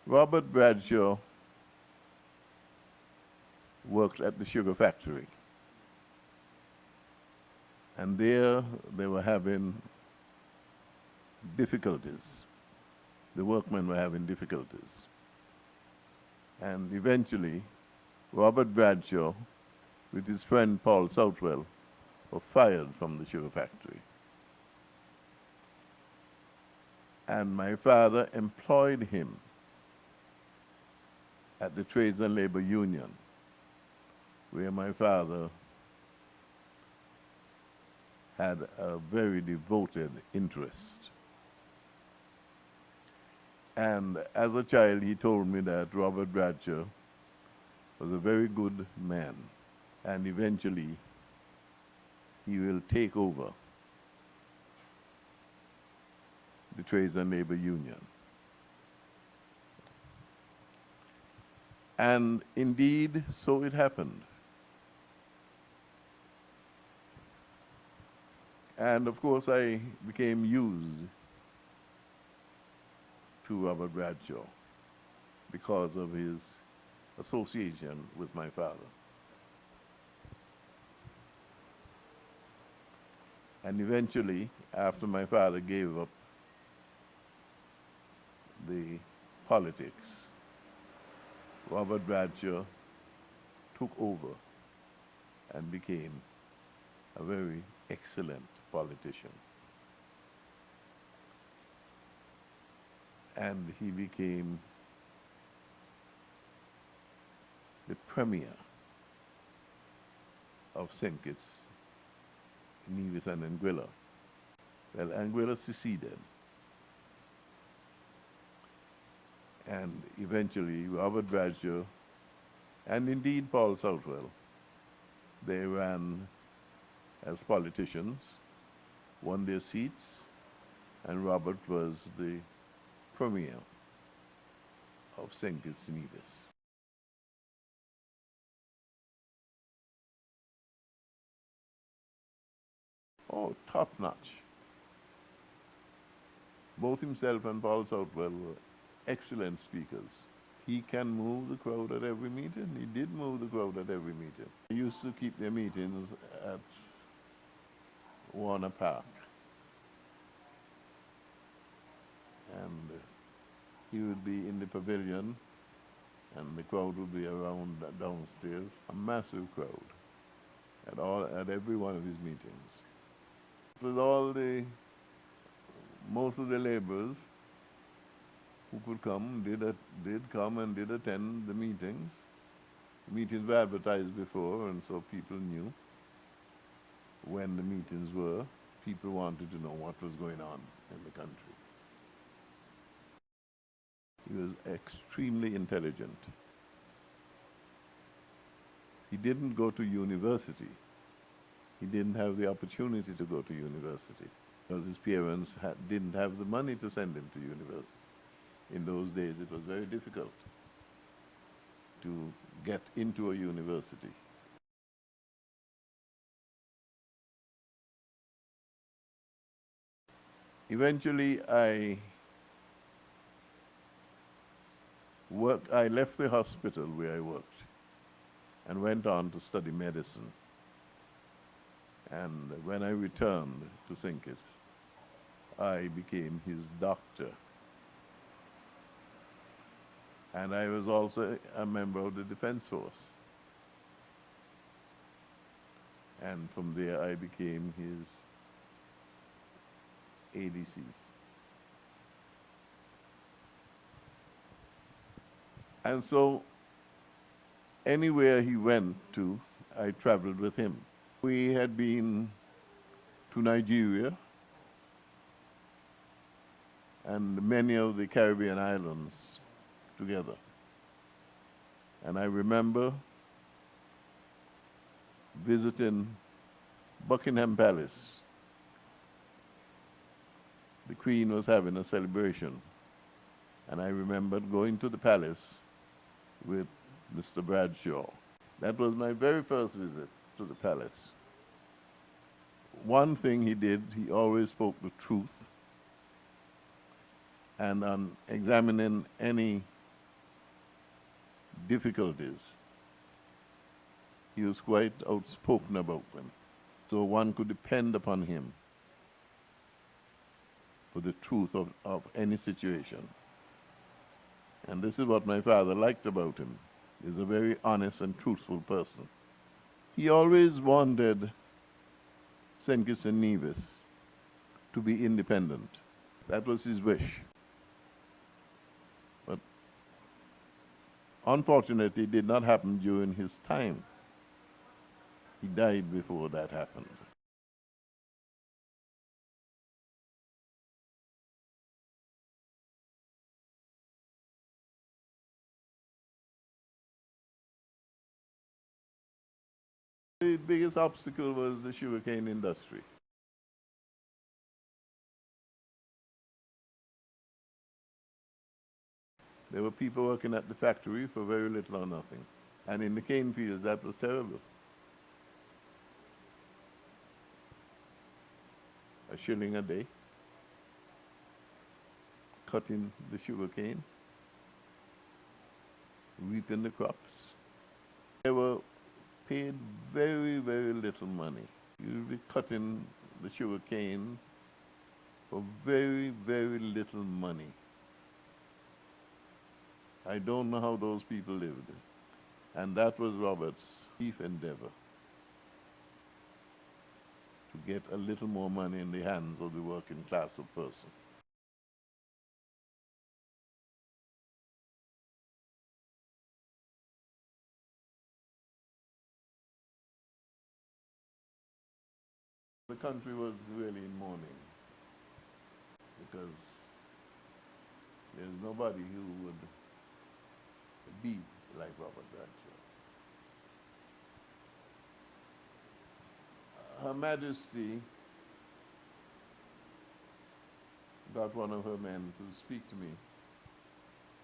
Robert Bradshaw worked at the sugar factory. And there they were having difficulties. The workmen were having difficulties. And eventually, Robert Bradshaw, with his friend Paul Southwell, were fired from the sugar factory. And my father employed him at the Trades and Labor Union, where my father had a very devoted interest. And as a child, he told me that Robert Bradshaw was a very good man, and eventually he will take over the Trades and Labor Union. And indeed, so it happened. And of course, I became used to Robert Bradshaw because of his association with my father. And eventually, after my father gave up the politics, Robert Bradshaw took over and became a very excellent politician. And he became the premier of St. Kitts, Nevis and Anguilla. Well, Anguilla seceded. And eventually Robert Bradshaw and indeed Paul Southwell, they ran as politicians, won their seats, and Robert was the premier of St. Kitts Nevis. Oh, top notch. Both himself and Paul Southwell were excellent speakers. He can move the crowd at every meeting. He did move the crowd at every meeting. He used to keep their meetings at Warner Park. And he would be in the pavilion, and the crowd would be around downstairs. A massive crowd at every one of his meetings. With most of the laborers who could come, did come and did attend the meetings. The meetings were advertised before, and so people knew when the meetings were. People wanted to know what was going on in the country. He was extremely intelligent. He didn't go to university. He didn't have the opportunity to go to university because his parents didn't have the money to send him to university. In those days, it was very difficult to get into a university. Eventually, I left the hospital where I worked and went on to study medicine. And when I returned to St. Kitts, I became his doctor. And I was also a member of the Defense Force. And from there, I became his ADC. And so, anywhere he went to, I traveled with him. We had been to Nigeria and many of the Caribbean islands together. And I remember visiting Buckingham Palace. The Queen was having a celebration. And I remembered going to the palace with Mr. Bradshaw. That was my very first visit to the palace. One thing he did, he always spoke the truth. And on examining any difficulties, he was quite outspoken about them. So one could depend upon him for the truth of any situation. And this is what my father liked about him. He's a very honest and truthful person. He always wanted St. Kitts and Nevis to be independent. That was his wish. But unfortunately, it did not happen during his time. He died before that happened. The biggest obstacle was the sugarcane industry. There were people working at the factory for very little or nothing. And in the cane fields, that was terrible. A shilling a day, cutting the sugarcane, reaping the crops. They were paid very, very little money. You'd be cutting the sugarcane for very, very little money. I don't know how those people lived. And that was Robert's chief endeavor, to get a little more money in the hands of the working class of person. The country was really in mourning because there's nobody who would be like Robert Bradshaw. Her Majesty got one of her men to speak to me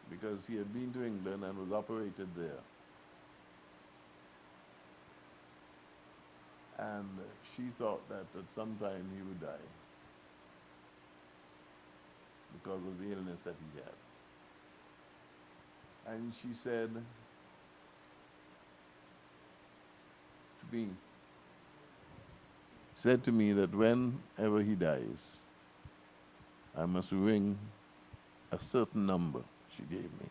because he had been to England and was operated there. And she thought that at some time he would die because of the illness that he had. And she said to me that whenever he dies, I must ring a certain number she gave me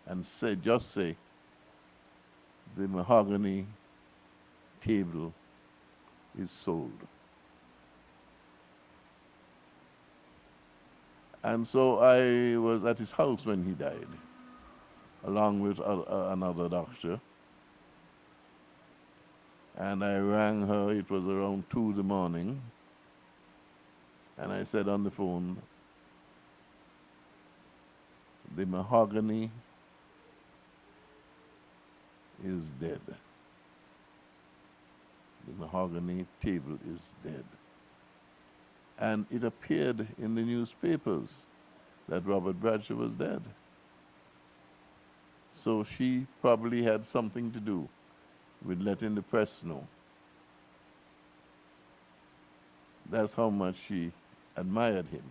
and just say, the mahogany table is sold. And so I was at his house when he died, along with another doctor. And I rang her, it was around 2 in the morning, and I said on the phone, the mahogany is dead. The mahogany table is dead. And it appeared in the newspapers that Robert Bradshaw was dead. So she probably had something to do with letting the press know. That's how much she admired him.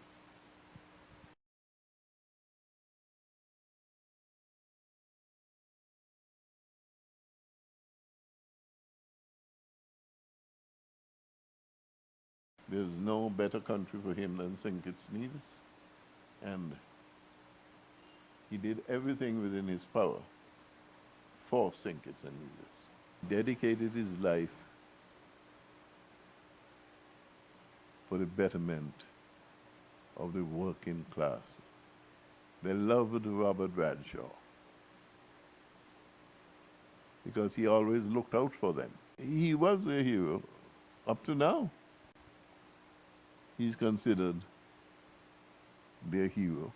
There's no better country for him than St. Kitts and Nevis. And he did everything within his power for St. Kitts and Nevis. He dedicated his life for the betterment of the working class. They loved Robert Bradshaw because he always looked out for them. He was a hero up to now. He's considered their hero.